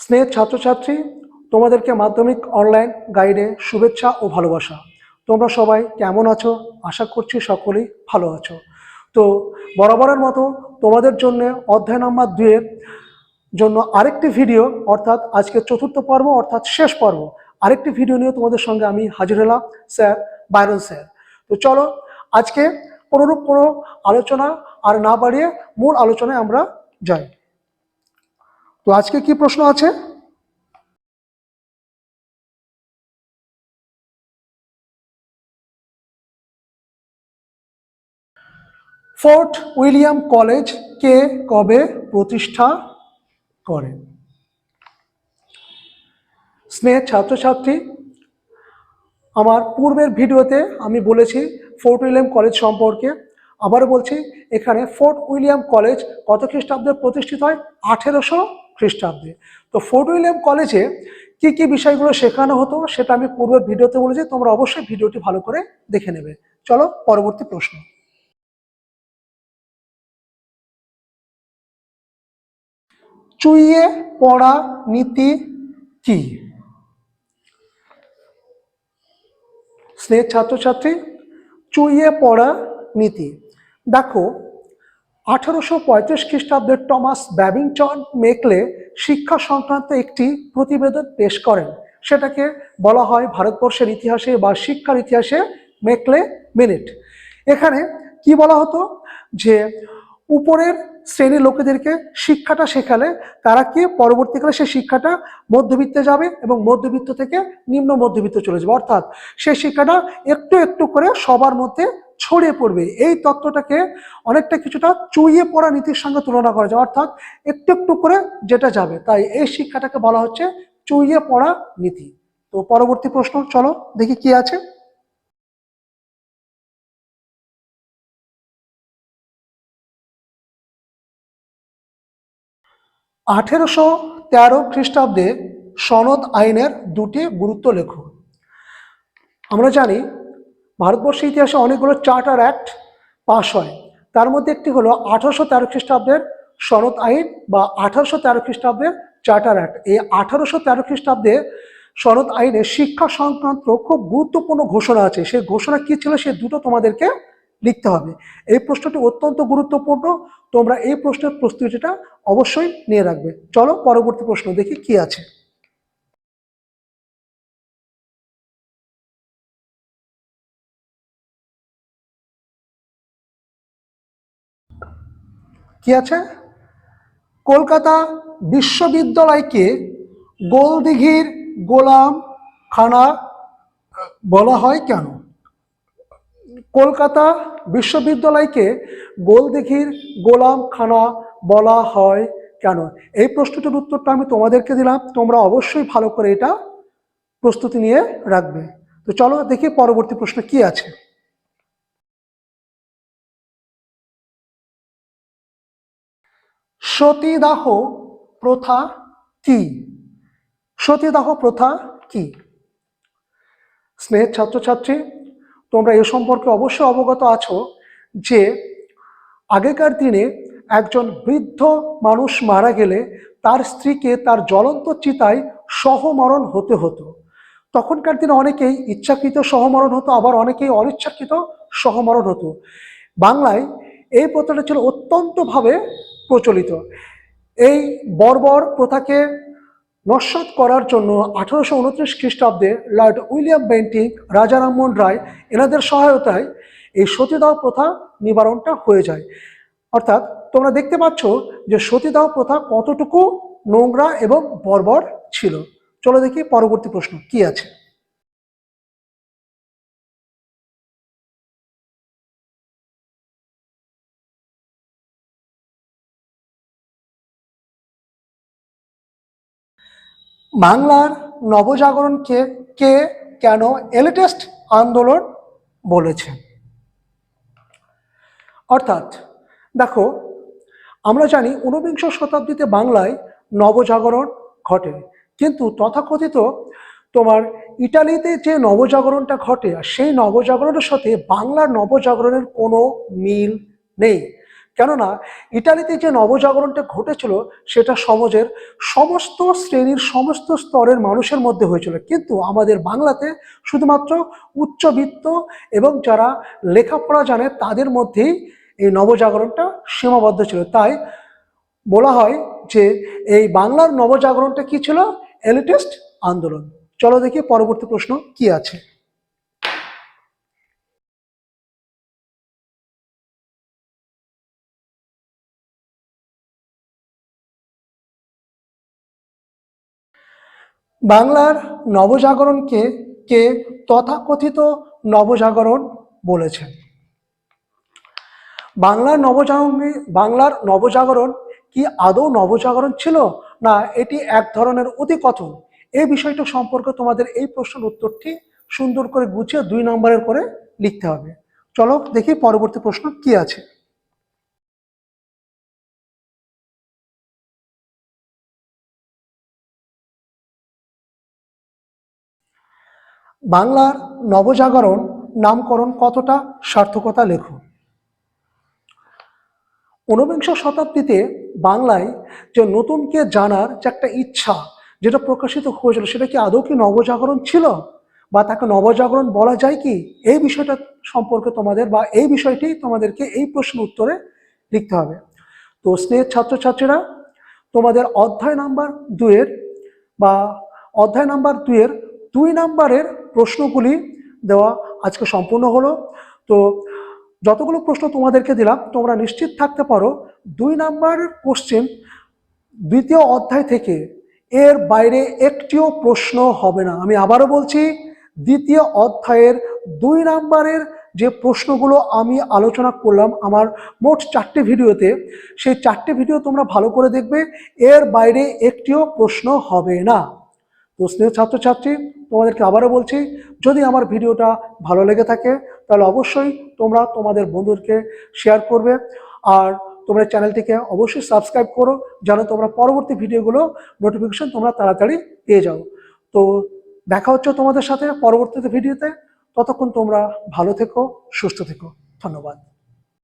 স্নেহের ছাত্রছাত্রী, তোমাদেরকে মাধ্যমিক অনলাইন গাইডে শুভেচ্ছা ও ভালোবাসা। তোমরা সবাই কেমন আছো? আশা করছি সকলেই ভালো আছো। তো বরাবরের মতো তোমাদের জন্য অধ্যায় নাম্বার 2 এর জন্য আরেকটি ভিডিও, অর্থাৎ আজকে চতুর্থ পর্ব অর্থাৎ শেষ পর্ব, আরেকটি ভিডিও নিয়ে তোমাদের সঙ্গে আমি হাজির হলাম, স্যার বাইরন স্যার। তো চলো আজকে কোনোরূপ কোনো আলোচনা আর না বাড়িয়ে মূল আলোচনায় আমরা যাই। তো আজকে কি প্রশ্ন আছে? ফোর্ট উইলিয়াম কলেজ কে কবে প্রতিষ্ঠা করেন? স্নেহের ছাত্রছাত্রী, আমার পূর্বের ভিডিওতে আমি বলেছি ফোর্ট উইলিয়াম কলেজ সম্পর্কে। আবারও বলছি, এখানে ফোর্ট উইলিয়াম কলেজ কত খ্রিস্টাব্দে প্রতিষ্ঠিত হয়? 1800 খ্রিস্টাব্দে। তো ফোর্ট উইলিয়াম কলেজে কি কি বিষয়গুলো শেখানো হতো সেটা আমি পূর্বের ভিডিওতে বলেছি, তোমরা অবশ্যই ভিডিওটি ভালো করে দেখে নেবে। চলো পরবর্তী প্রশ্ন। চুইয়ে পড়া নীতি কি? স্নেহের ছাত্রছাত্রী, চুইয়ে পড়া নীতি দেখো, 1835 খ্রিস্টাব্দে টমাস ব্যাবিংটন মেকলে শিক্ষা সংক্রান্ত একটি প্রতিবেদন পেশ করেন। সেটাকে বলা হয় ভারতবর্ষের ইতিহাসে বা শিক্ষার ইতিহাসে মেকলে মিনিট। এখানে কি বলা হতো যে উপরের শ্রেণীর লোকেদেরকে শিক্ষাটা শেখালে তারা কি পরবর্তীকালে সেই শিক্ষাটা মধ্যবিত্তে যাবে এবং মধ্যবিত্ত থেকে নিম্ন মধ্যবিত্ত চলে যাবে, অর্থাৎ সেই শিক্ষাটা একটু একটু করে সবার মধ্যে ছড়িয়ে পড়বে। এই তত্ত্বটাকে অনেকটা কিছুটা চুইয়ে পড়া নীতির সঙ্গে তুলনা করা যায়, অর্থাৎ একটু একটু করে যেটা যাবে, তাই এই শিক্ষাটাকে বলা হচ্ছে চুইয়ে পড়া নীতি। তো পরবর্তী প্রশ্ন, চলো দেখি কি আছে। 1813 খ্রিস্টাব্দে সনদ আইনের দুটি গুরুত্ব লেখো। আমরা জানি ভারতবর্ষের ইতিহাসে অনেকগুলো চার্টার অ্যাক্ট পাশ হয়, তার মধ্যে একটি হলো 1813 খ্রিস্টাব্দের সনদ আইন বা 1813 খ্রিস্টাব্দের চার্টার অ্যাক্ট। এই 1813 খ্রিস্টাব্দে সনদ আইনে শিক্ষা সংক্রান্ত খুব গুরুত্বপূর্ণ ঘোষণা আছে। সেই ঘোষণা কি ছিল সে দুটো তোমাদেরকে লিখতে হবে। এই প্রশ্নটি অত্যন্ত গুরুত্বপূর্ণ, তোমরা এই প্রশ্নের প্রস্তুতিটা অবশ্যই নিয়ে রাখবে। চলো পরবর্তী প্রশ্ন দেখি কি আছে। কি আছে? কলকাতা বিশ্ববিদ্যালয়কে গোলদিঘির গোলাম খানা বলা হয় কেন? কলকাতা বিশ্ববিদ্যালয়কে গোলদিঘির গোলাম খানা বলা হয় কেন? এই প্রশ্নটির উত্তরটা আমি তোমাদেরকে দিলাম, তোমরা অবশ্যই ভালো করে এটা প্রস্তুতি নিয়ে রাখবে। তো চলো দেখি পরবর্তী প্রশ্ন কি আছে। সতীদাহ প্রথা কি? সতীদাহ প্রথা কি? স্নেহের ছাত্রছাত্রী, তোমরা এ সম্পর্কে অবশ্যই অবগত আছো যে আগেকার দিনে একজন বৃদ্ধ মানুষ মারা গেলে তার স্ত্রীকে তার জ্বলন্ত চিতায় সহমরণ হতে হতো। তখনকার দিনে অনেকেই ইচ্ছাকৃত সহমরণ হতো, আবার অনেকেই অনিচ্ছাকৃত সহমরণ হতো। বাংলায় এই প্রথাটা ছিল অত্যন্তভাবে প্রচলিত। এই বর্বর প্রথাকে নস্যাৎ করার জন্য 1829 খ্রিস্টাব্দে লর্ড উইলিয়াম বেন্টিং, রাজা রামমোহন রায় এনাদের সহায়তায় এই সতীদাহ প্রথা নিবারণটা হয়ে যায়। অর্থাৎ তোমরা দেখতে পাচ্ছ যে সতীদাহ প্রথা কতটুকু নোংরা এবং বর্বর ছিল। চলো দেখি পরবর্তী প্রশ্ন কি আছে। বাংলার নবজাগরণকে কে কেন এলিটিস্ট আন্দোলন বলেছে? অর্থাৎ দেখো, আমরা জানি ঊনবিংশ শতাব্দীতে বাংলায় নবজাগরণ ঘটে, কিন্তু তথাকথিত তোমার ইটালিতে যে নবজাগরণটা ঘটে সেই নবজাগরণের সাথে বাংলার নবজাগরণের কোনো মিল নেই। কেননা ইটালিতে যে নবজাগরণটা ঘটেছিল সেটা সমাজের সমস্ত শ্রেণীর সমস্ত স্তরের মানুষের মধ্যে হয়েছিল, কিন্তু আমাদের বাংলাতে শুধুমাত্র উচ্চবিত্ত এবং যারা লেখাপড়া জানে তাদের মধ্যেই এই নবজাগরণটা সীমাবদ্ধ ছিল। তাই বলা হয় যে এই বাংলার নবজাগরণটা কি ছিল? এলিটিস্ট আন্দোলন। চলো দেখি পরবর্তী প্রশ্ন কি আছে। বাংলার নবজাগরণকে কে তথাকথিত নবজাগরণ বলেছেন? বাংলার নবজাগরণ কি আদৌ নবজাগরণ ছিল, না এটি এক ধরনের অধিকথন? এই বিষয়টা সম্পর্কে তোমাদের এই প্রশ্নের উত্তরটি সুন্দর করে গুছিয়ে 2 নম্বরের করে লিখতে হবে। চলো দেখি পরবর্তী প্রশ্ন কি আছে। বাংলার নবজাগরণ নামকরণ কতটা সার্থকতা লেখো। ঊনবিংশ শতাব্দীতে বাংলায় যে নতুনকে জানার যে একটা ইচ্ছা যেটা প্রকাশিত হয়েছিল, সেটা কি আদৌ কি নবজাগরণ ছিল, বা তাকে নবজাগরণ বলা যায় কি? এই বিষয়টা সম্পর্কে তোমাদের বা এই বিষয়টি তোমাদেরকে এই প্রশ্ন উত্তরে লিখতে হবে। তো স্নেহের ছাত্রছাত্রীরা, তোমাদের অধ্যায় নাম্বার 2-এর বা অধ্যায় নাম্বার 2-এর 2 নম্বরের প্রশ্নগুলি দেওয়া আজকে সম্পূর্ণ হলো। তো যতগুলো প্রশ্ন তোমাদেরকে দিলাম তোমরা নিশ্চিত থাকতে পারো 2 নাম্বার কোশ্চেন দ্বিতীয় অধ্যায় থেকে এর বাইরে একটিও প্রশ্ন হবে না। আমি আবারও বলছি, দ্বিতীয় অধ্যায়ের 2 নাম্বারের যে প্রশ্নগুলো আমি আলোচনা করলাম আমার মোট 4টে ভিডিওতে, সেই 4টে ভিডিও তোমরা ভালো করে দেখবে, এর বাইরে একটিও প্রশ্ন হবে না। তো স্নেহ ছাত্রছাত্রী, তোমাদেরকে আবারও বলছি, যদি আমার ভিডিওটা ভালো লেগে থাকে তাহলে অবশ্যই তোমরা তোমাদের বন্ধুদেরকে শেয়ার করবে, আর তোমরা চ্যানেলটিকে অবশ্যই সাবস্ক্রাইব করো যেন তোমরা পরবর্তী ভিডিওগুলো নোটিফিকেশন তোমরা তাড়াতাড়ি পেয়ে যাও। তো দেখা হচ্ছে তোমাদের সাথে পরবর্তী ভিডিওতে। ততক্ষণ তোমরা ভালো থেকো, সুস্থ থেকো। ধন্যবাদ।